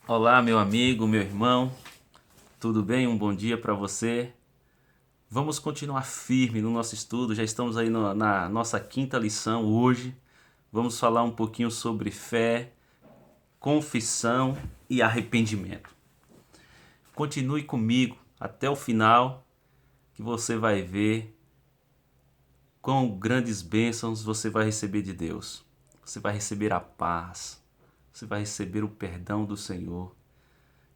Olá, meu amigo, meu irmão, tudo bem? Um bom dia para você. Vamos continuar firme no nosso estudo, já estamos aí na nossa quinta lição hoje. Vamos falar um pouquinho sobre fé, confissão e arrependimento. Continue comigo até o final, que você vai ver quão grandes bênçãos você vai receber de Deus. Você vai receber a paz, você vai receber o perdão do Senhor.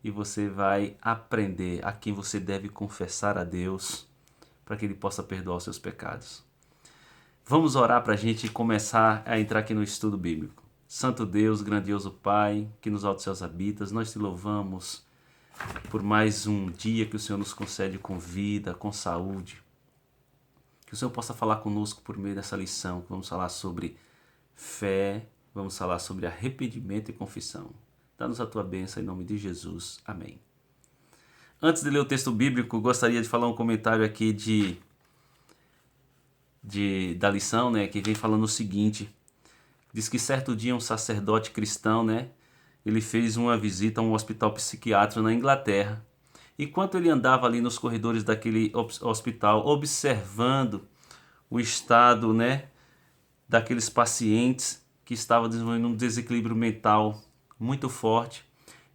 E você vai aprender a quem você deve confessar a Deus para que Ele possa perdoar os seus pecados. Vamos orar para a gente começar a entrar aqui no estudo bíblico. Santo Deus, grandioso Pai, que nos altos céus habitas, nós te louvamos por mais um dia que o Senhor nos concede com vida, com saúde. Que o Senhor possa falar conosco por meio dessa lição, que vamos falar sobre fé, vamos falar sobre arrependimento e confissão. Dá-nos a tua bênção em nome de Jesus. Amém. Antes de ler o texto bíblico, gostaria de falar um comentário aqui da lição, né, que vem falando o seguinte. Diz que certo dia um sacerdote cristão, né, ele fez uma visita a um hospital psiquiátrico na Inglaterra. Enquanto ele andava ali nos corredores daquele hospital, observando o estado, né, daqueles pacientes que estavam desenvolvendo um desequilíbrio mental muito forte,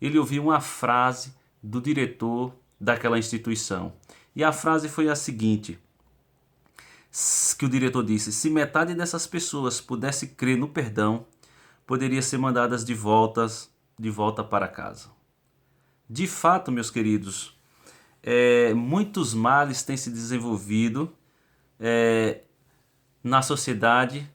ele ouviu uma frase do diretor daquela instituição. E a frase foi a seguinte, que o diretor disse: se metade dessas pessoas pudesse crer no perdão, poderia ser mandadas de volta para casa. De fato, meus queridos, muitos males têm se desenvolvido na sociedade,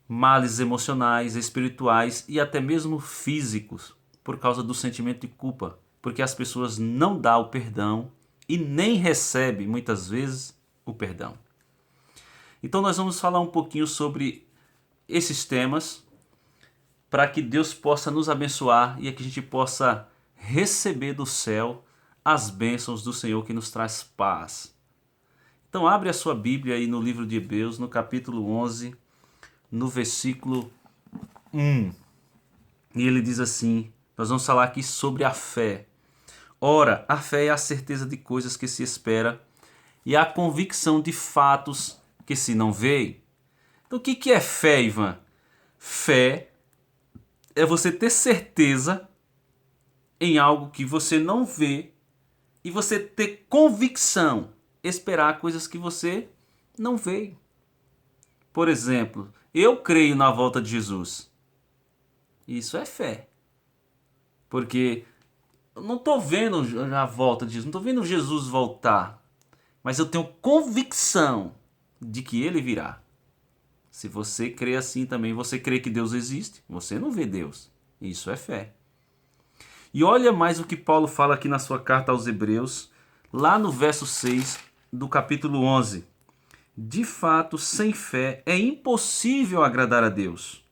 males emocionais, espirituais e até mesmo físicos, por causa do sentimento de culpa, porque as pessoas não dão o perdão e nem recebem, muitas vezes, o perdão. Então nós vamos falar um pouquinho sobre esses temas para que Deus possa nos abençoar e que a gente possa receber do céu as bênçãos do Senhor que nos traz paz. Então abre a sua Bíblia aí no livro de Hebreus, no capítulo 11, no versículo 1. E ele diz assim, nós vamos falar aqui sobre a fé. Ora, a fé é a certeza de coisas que se espera e a convicção de fatos que se não vê. Então o que é fé, Ivan? Fé é você ter certeza em algo que você não vê e você ter convicção, esperar coisas que você não vê. Por exemplo, eu creio na volta de Jesus. Isso é fé. Porque eu não estou vendo a volta de Jesus, não estou vendo Jesus voltar. Mas eu tenho convicção de que ele virá. Se você crê assim também, você crê que Deus existe, você não vê Deus. Isso é fé. E olha mais o que Paulo fala aqui na sua carta aos Hebreus, lá no verso 6 do capítulo 11. De fato, sem fé é impossível agradar a Deus,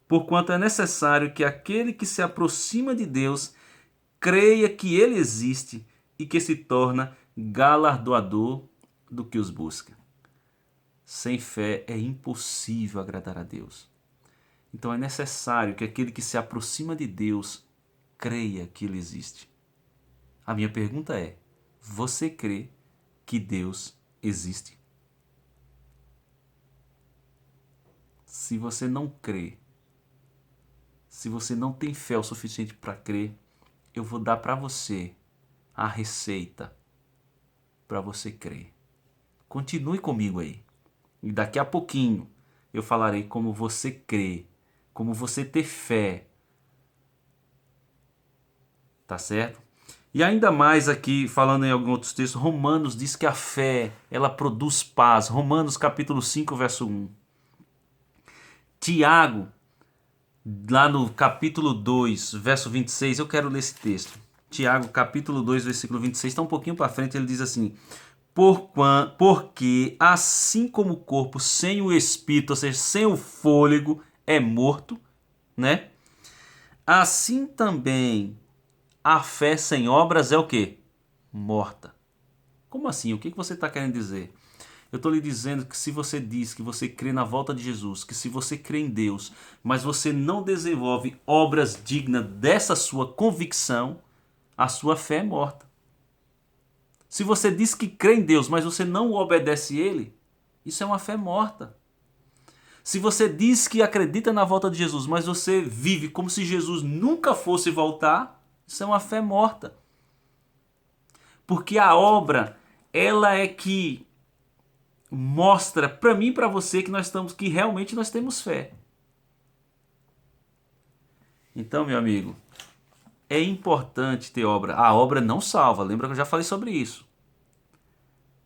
porquanto é necessário que aquele que se aproxima de Deus creia que ele existe e que se torna galardoador do que os busca. Sem fé é impossível agradar a Deus. Então é necessário que aquele que se aproxima de Deus creia que ele existe. A minha pergunta é: você crê que Deus existe? Se você não crê, se você não tem fé o suficiente para crer, eu vou dar para você a receita para você crer. Continue comigo aí. E daqui a pouquinho eu falarei como você crê, como você ter fé. Tá certo? E ainda mais aqui, falando em alguns outros textos, Romanos diz que a fé, ela produz paz. Romanos capítulo 5, verso 1. Tiago, lá no capítulo 2, verso 26, eu quero ler esse texto. Tiago, capítulo 2, versículo 26, está um pouquinho para frente, ele diz assim: porque assim como o corpo sem o espírito, ou seja, sem o fôlego, é morto, né? Assim também a fé sem obras é o quê? Morta. Como assim? O que você está querendo dizer? Eu estou lhe dizendo que se você diz que você crê na volta de Jesus, que se você crê em Deus, mas você não desenvolve obras dignas dessa sua convicção, a sua fé é morta. Se você diz que crê em Deus, mas você não obedece Ele, isso é uma fé morta. Se você diz que acredita na volta de Jesus, mas você vive como se Jesus nunca fosse voltar, isso é uma fé morta. Porque a obra, ela é que mostra para mim e para você que realmente nós temos fé. Então, meu amigo, é importante ter obra. A obra não salva, lembra que eu já falei sobre isso.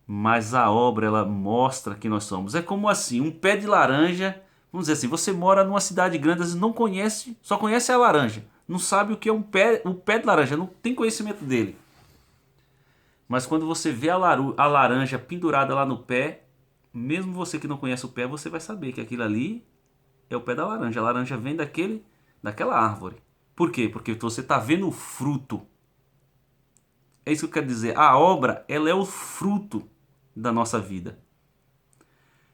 Mas a obra, ela mostra que nós somos. É como assim, um pé de laranja, vamos dizer assim, você mora numa cidade grande, às vezes não conhece, só conhece a laranja. Não sabe o que é o pé de laranja, não tem conhecimento dele. Mas quando você vê a laranja pendurada lá no pé, mesmo você que não conhece o pé, você vai saber que aquilo ali é o pé da laranja. A laranja vem daquela árvore. Por quê? Porque você está vendo o fruto. É isso que eu quero dizer. A obra, ela é o fruto da nossa vida.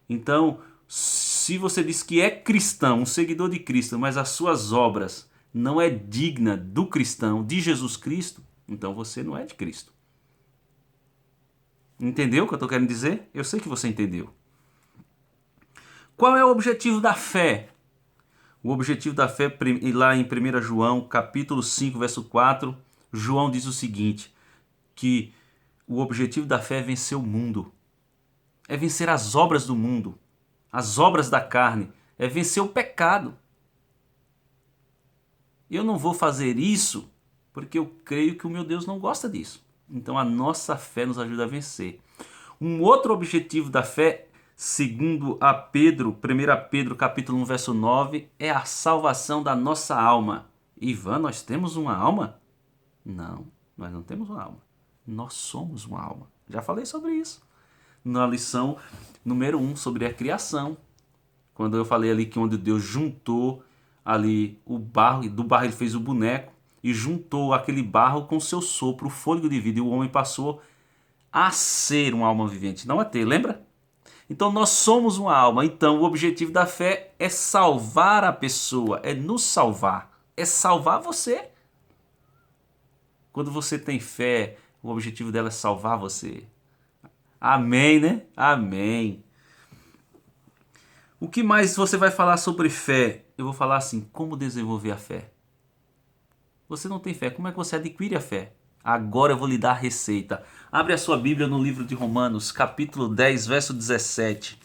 Então, se você diz que é cristão, um seguidor de Cristo, mas as suas obras não é digna do cristão, de Jesus Cristo, então você não é de Cristo. Entendeu o que eu estou querendo dizer? Eu sei que você entendeu. Qual é o objetivo da fé? O objetivo da fé, lá em 1 João, capítulo 5, verso 4, João diz o seguinte, que o objetivo da fé é vencer o mundo. É vencer as obras do mundo, as obras da carne, é vencer o pecado. Eu não vou fazer isso porque eu creio que o meu Deus não gosta disso. Então a nossa fé nos ajuda a vencer. Um outro objetivo da fé, segundo a Pedro, 1 Pedro capítulo 1, verso 9, é a salvação da nossa alma. Ivan, nós temos uma alma? Não, nós não temos uma alma. Nós somos uma alma. Já falei sobre isso na lição número 1 sobre a criação. Quando eu falei ali que onde Deus juntou ali o barro, e do barro ele fez o boneco, e juntou aquele barro com seu sopro, o fôlego de vida, e o homem passou a ser uma alma vivente, não a ter, lembra? Então nós somos uma alma, então o objetivo da fé é salvar a pessoa, é nos salvar, é salvar você. Quando você tem fé, o objetivo dela é salvar você. Amém, né? Amém. O que mais você vai falar sobre fé? Eu vou falar assim, como desenvolver a fé. Você não tem fé, como é que você adquire a fé? Agora eu vou lhe dar a receita. Abre a sua Bíblia no livro de Romanos, capítulo 10, verso 17.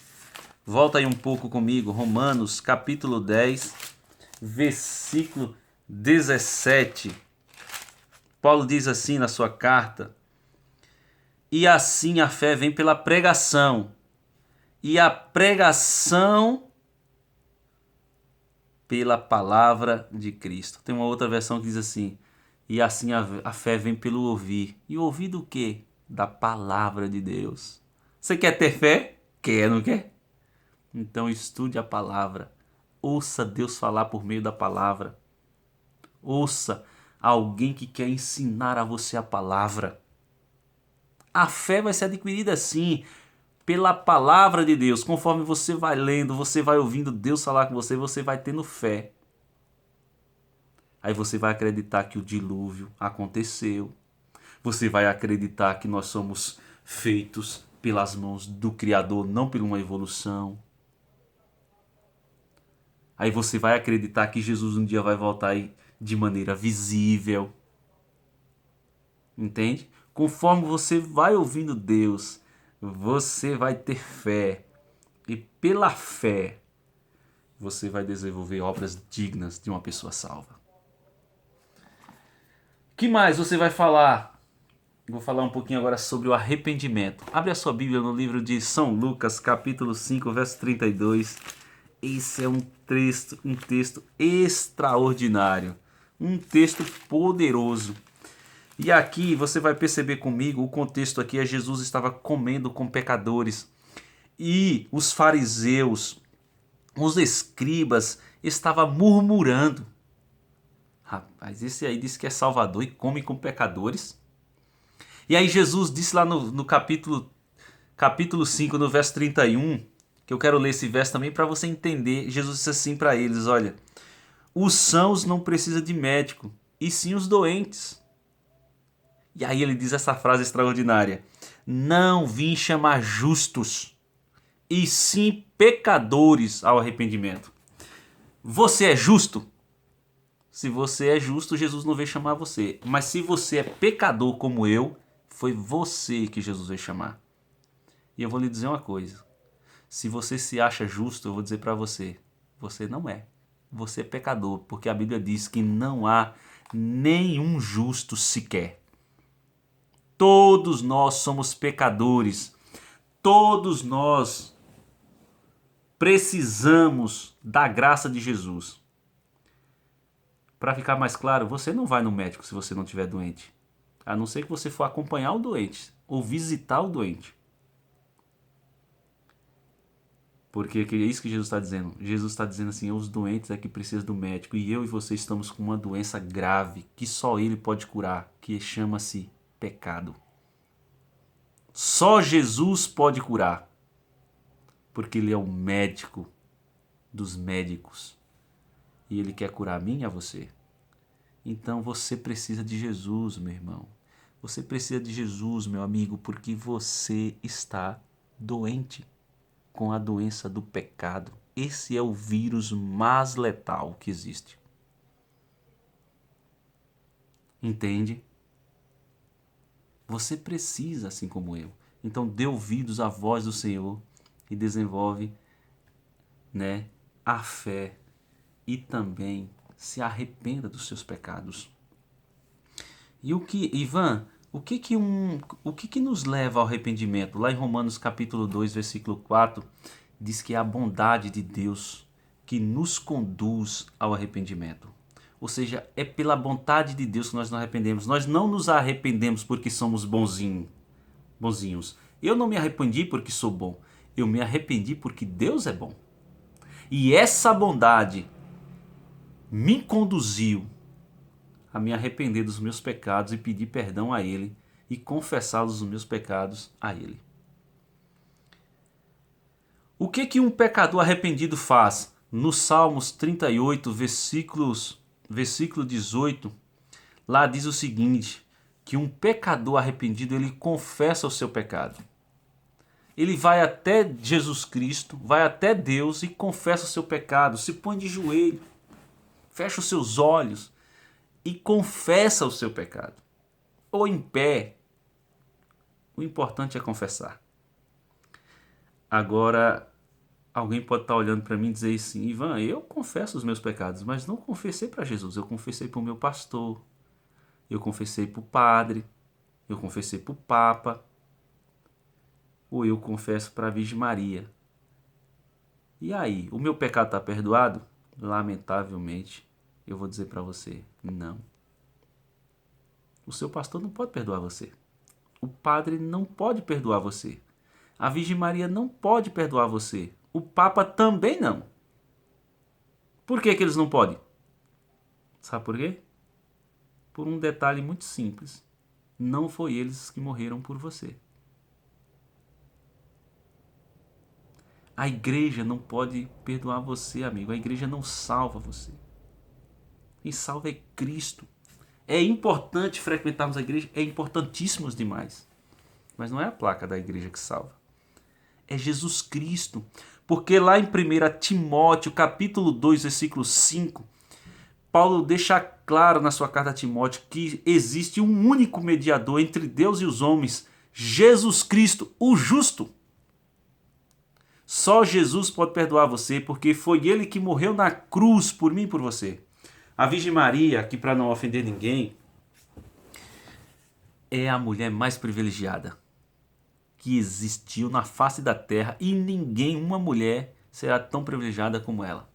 Volta aí um pouco comigo, Romanos, capítulo 10, versículo 17. Paulo diz assim na sua carta: e assim a fé vem pela pregação, e a pregação pela palavra de Cristo. Tem uma outra versão que diz assim: e assim a fé vem pelo ouvir. E ouvir do quê? Da palavra de Deus. Você quer ter fé? Quer, não quer? Então estude a palavra. Ouça Deus falar por meio da palavra. Ouça alguém que quer ensinar a você a palavra. A fé vai ser adquirida assim, pela palavra de Deus. Conforme você vai lendo, você vai ouvindo Deus falar com você, você vai tendo fé. Aí você vai acreditar que o dilúvio aconteceu. Você vai acreditar que nós somos feitos pelas mãos do Criador, não por uma evolução. Aí você vai acreditar que Jesus um dia vai voltar de maneira visível. Entende? Conforme você vai ouvindo Deus, você vai ter fé. E pela fé, você vai desenvolver obras dignas de uma pessoa salva. O que mais você vai falar? Vou falar um pouquinho agora sobre o arrependimento. Abre a sua Bíblia no livro de São Lucas, capítulo 5, verso 32. Esse é um texto extraordinário. Um texto poderoso. E aqui você vai perceber comigo, o contexto aqui é Jesus estava comendo com pecadores. E os fariseus, os escribas, estavam murmurando. Rapaz, esse aí disse que é salvador e come com pecadores. E aí Jesus disse lá no capítulo capítulo 5, no verso 31, que eu quero ler esse verso também para você entender. Jesus disse assim para eles, olha, os sãos não precisam de médico, e sim os doentes. E aí ele diz essa frase extraordinária: não vim chamar justos, e sim pecadores ao arrependimento. Você é justo? Se você é justo, Jesus não veio chamar você. Mas se você é pecador como eu, foi você que Jesus veio chamar. E eu vou lhe dizer uma coisa. Se você se acha justo, eu vou dizer para você, você não é. Você é pecador, porque a Bíblia diz que não há nenhum justo sequer. Todos nós somos pecadores. Todos nós precisamos da graça de Jesus. Para ficar mais claro, você não vai no médico se você não estiver doente. A não ser que você for acompanhar o doente ou visitar o doente. Porque é isso que Jesus está dizendo. Jesus está dizendo assim, os doentes é que precisam do médico. E eu e você estamos com uma doença grave que só Ele pode curar, que chama-se pecado. Só Jesus pode curar. Porque Ele é o médico dos médicos. E Ele quer curar a mim e a você. Então você precisa de Jesus, meu irmão. Você precisa de Jesus, meu amigo, porque você está doente com a doença do pecado. Esse é o vírus mais letal que existe. Entende? Você precisa, assim como eu. Então dê ouvidos à voz do Senhor e desenvolve, né, a fé e também se arrependa dos seus pecados. E Ivan, o que nos leva ao arrependimento? Lá em Romanos capítulo 2, versículo 4, diz que é a bondade de Deus que nos conduz ao arrependimento. Ou seja, é pela vontade de Deus que nós nos arrependemos. Nós não nos arrependemos porque somos bonzinhos. Eu não me arrependi porque sou bom. Eu me arrependi porque Deus é bom. E essa bondade me conduziu a me arrepender dos meus pecados e pedir perdão a Ele e confessá-los os meus pecados a Ele. O que um pecador arrependido faz? No Salmos 38, versículo 18, lá diz o seguinte, que um pecador arrependido, ele confessa o seu pecado. Ele vai até Jesus Cristo, vai até Deus e confessa o seu pecado, se põe de joelho, fecha os seus olhos e confessa o seu pecado. Ou em pé, o importante é confessar. Agora, alguém pode estar olhando para mim e dizer assim, Ivan, eu confesso os meus pecados, mas não confessei para Jesus, eu confessei para o meu pastor, eu confessei para o padre, eu confessei para o Papa, ou eu confesso para a Virgem Maria. E aí, o meu pecado está perdoado? Lamentavelmente, eu vou dizer para você, não. O seu pastor não pode perdoar você. O padre não pode perdoar você. A Virgem Maria não pode perdoar você. O Papa também não. Por que eles não podem? Sabe por quê? Por um detalhe muito simples. Não foi eles que morreram por você. A igreja não pode perdoar você, amigo. A igreja não salva você. Quem salva é Cristo. É importante frequentarmos a igreja, é importantíssimo demais. Mas não é a placa da igreja que salva. É Jesus Cristo. Porque lá em 1 Timóteo, capítulo 2, versículo 5, Paulo deixa claro na sua carta a Timóteo que existe um único mediador entre Deus e os homens, Jesus Cristo, o justo. Só Jesus pode perdoar você, porque foi Ele que morreu na cruz por mim e por você. A Virgem Maria, que para não ofender ninguém, é a mulher mais privilegiada que existiu na face da terra e ninguém, uma mulher, será tão privilegiada como ela.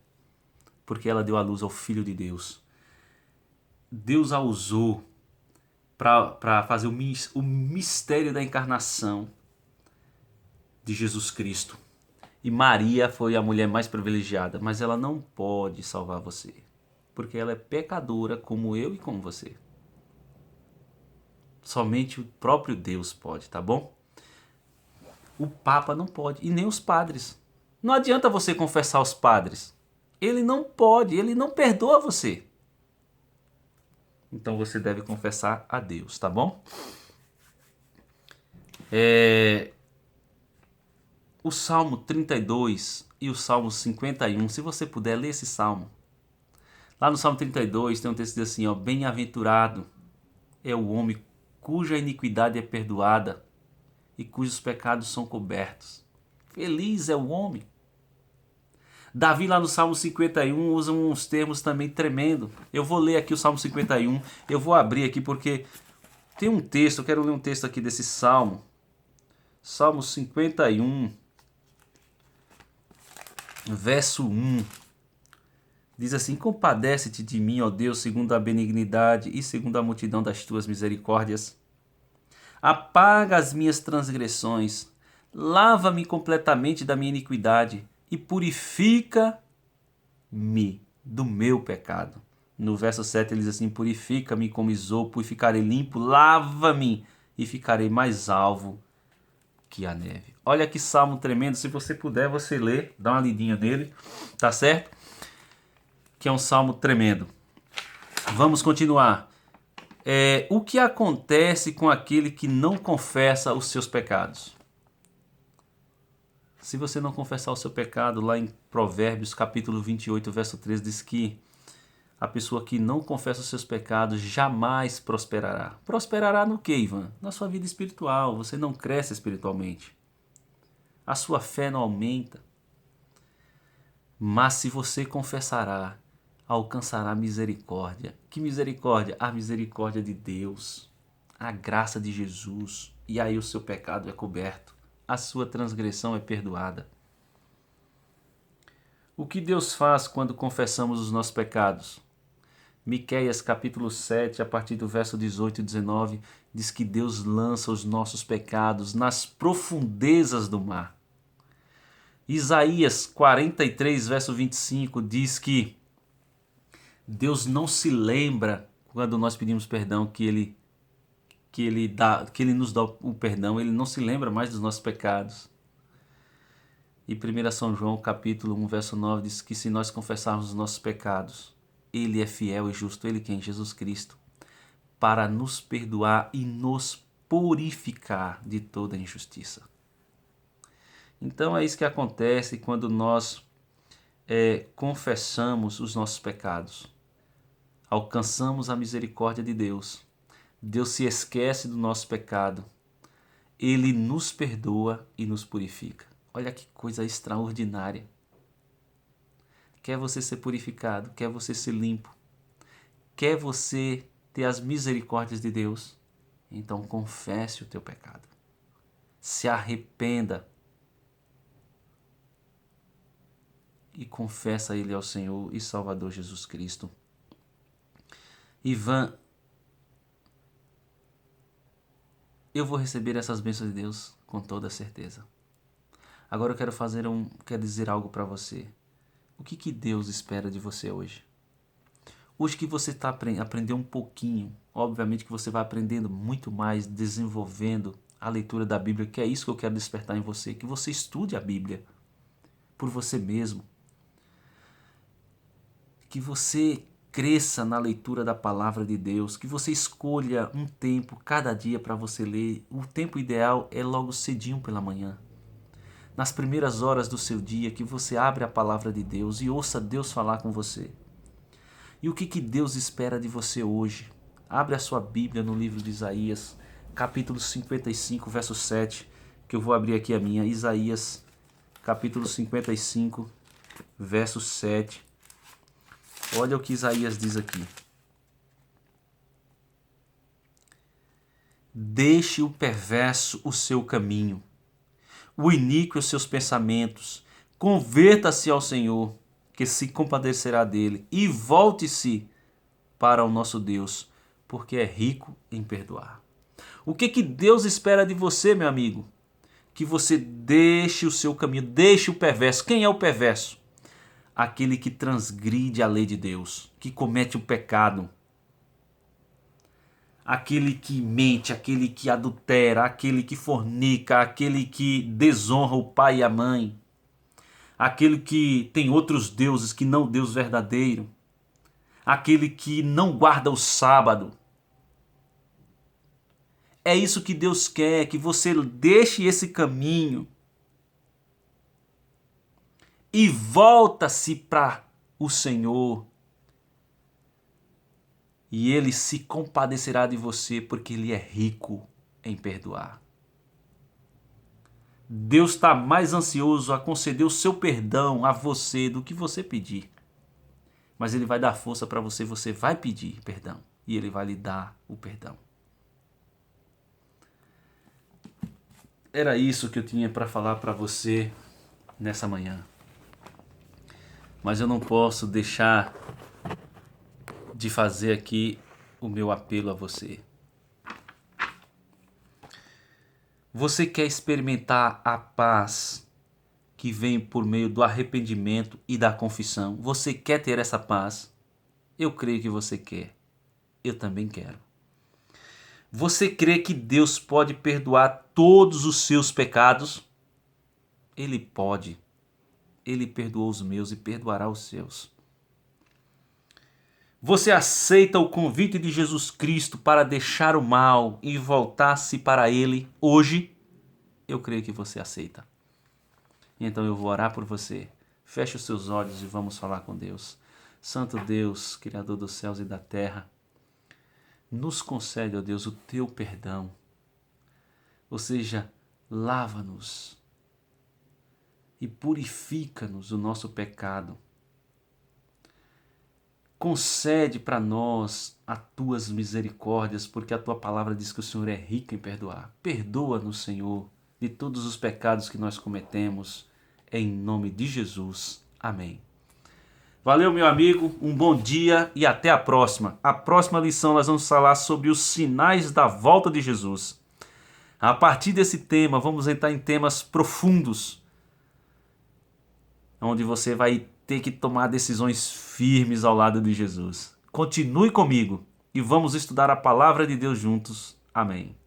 Porque ela deu à luz ao Filho de Deus. Deus a usou para fazer o mistério da encarnação de Jesus Cristo. E Maria foi a mulher mais privilegiada, mas ela não pode salvar você. Porque ela é pecadora como eu e como você. Somente o próprio Deus pode, tá bom? O Papa não pode, e nem os padres. Não adianta você confessar aos padres. Ele não pode, ele não perdoa você. Então você deve confessar a Deus, tá bom? O Salmo 32 e o Salmo 51, se você puder ler esse salmo. Lá no Salmo 32 tem um texto que diz assim, ó, bem-aventurado é o homem cuja iniquidade é perdoada e cujos pecados são cobertos. Feliz é o homem. Davi lá no Salmo 51 usa uns termos também tremendo. Eu vou ler aqui o Salmo 51, eu vou abrir aqui porque tem um texto, eu quero ler um texto aqui desse Salmo. Salmo 51, verso 1. Diz assim, compadece-te de mim, ó Deus, segundo a benignidade e segundo a multidão das tuas misericórdias. Apaga as minhas transgressões, lava-me completamente da minha iniquidade e purifica-me do meu pecado. No verso 7 ele diz assim, purifica-me como isopo e ficarei limpo, lava-me e ficarei mais alvo que a neve. Olha que salmo tremendo, se você puder você lê, dá uma lidinha nele, tá certo? Que é um salmo tremendo. Vamos continuar. O que acontece com aquele que não confessa os seus pecados? Se você não confessar o seu pecado, lá em Provérbios capítulo 28, verso 13, diz que a pessoa que não confessa os seus pecados jamais prosperará. Prosperará no quê, Ivan? Na sua vida espiritual. Você não cresce espiritualmente. A sua fé não aumenta. Mas se você confessará, alcançará misericórdia. Que misericórdia? A misericórdia de Deus, a graça de Jesus. E aí o seu pecado é coberto, a sua transgressão é perdoada. O que Deus faz quando confessamos os nossos pecados? Miqueias capítulo 7, a partir do verso 18 e 19, diz que Deus lança os nossos pecados nas profundezas do mar. Isaías 43, verso 25, diz que Deus não se lembra quando nós pedimos perdão que ele nos dá o perdão, ele não se lembra mais dos nossos pecados. E 1 São João capítulo 1, verso 9 diz que se nós confessarmos os nossos pecados, ele é fiel e justo, ele que é em Jesus Cristo, para nos perdoar e nos purificar de toda injustiça. Então é isso que acontece quando nós confessamos os nossos pecados. Alcançamos a misericórdia de Deus. Deus se esquece do nosso pecado. Ele nos perdoa e nos purifica. Olha que coisa extraordinária. Quer você ser purificado, quer você ser limpo, quer você ter as misericórdias de Deus, então confesse o teu pecado. Se arrependa e confessa Ele ao Senhor e Salvador Jesus Cristo. Ivan, eu vou receber essas bênçãos de Deus com toda certeza. Agora eu quero dizer algo para você. O que Deus espera de você hoje? Hoje que você está aprendendo um pouquinho, obviamente que você vai aprendendo muito mais, desenvolvendo a leitura da Bíblia, que é isso que eu quero despertar em você, que você estude a Bíblia por você mesmo, que você cresça na leitura da palavra de Deus, que você escolha um tempo cada dia para você ler. O tempo ideal é logo cedinho pela manhã. Nas primeiras horas do seu dia, que você abre a palavra de Deus e ouça Deus falar com você. E o que Deus espera de você hoje? Abre a sua Bíblia no livro de Isaías, capítulo 55, verso 7, que eu vou abrir aqui a minha. Isaías, capítulo 55, verso 7. Olha o que Isaías diz aqui. Deixe o perverso o seu caminho, o iníquo os seus pensamentos, converta-se ao Senhor, que se compadecerá dele, e volte-se para o nosso Deus, porque é rico em perdoar. O que Deus espera de você, meu amigo? Que você deixe o seu caminho, deixe o perverso. Quem é o perverso? Aquele que transgride a lei de Deus, que comete o pecado. aquele que mente, aquele que adultera, aquele que fornica, aquele que desonra o pai e a mãe, aquele que tem outros deuses que não o Deus verdadeiro, aquele que não guarda o sábado. É isso que Deus quer, que você deixe esse caminho e volta-se para o Senhor. E Ele se compadecerá de você, porque Ele é rico em perdoar. Deus está mais ansioso a conceder o seu perdão a você do que você pedir. Mas Ele vai dar força para você, você vai pedir perdão e Ele vai lhe dar o perdão. Era isso que eu tinha para falar para você nessa manhã. Mas eu não posso deixar de fazer aqui o meu apelo a você. Você quer experimentar a paz que vem por meio do arrependimento e da confissão? Você quer ter essa paz? Eu creio que você quer. Eu também quero. Você crê que Deus pode perdoar todos os seus pecados? Ele pode. Ele perdoou os meus e perdoará os seus. Você aceita o convite de Jesus Cristo para deixar o mal e voltar-se para Ele hoje? Eu creio que você aceita. Então eu vou orar por você. Feche os seus olhos e vamos falar com Deus. Santo Deus, Criador dos céus e da terra, nos concede, ó Deus, o teu perdão. Ou seja, lava-nos e purifica-nos do nosso pecado. Concede para nós as tuas misericórdias, porque a tua palavra diz que o Senhor é rico em perdoar. Perdoa-nos, Senhor, de todos os pecados que nós cometemos, em nome de Jesus. Amém. Valeu, meu amigo, um bom dia e até a próxima. A próxima lição nós vamos falar sobre os sinais da volta de Jesus. A partir desse tema, vamos entrar em temas profundos, onde você vai ter que tomar decisões firmes ao lado de Jesus. Continue comigo e vamos estudar a palavra de Deus juntos. Amém.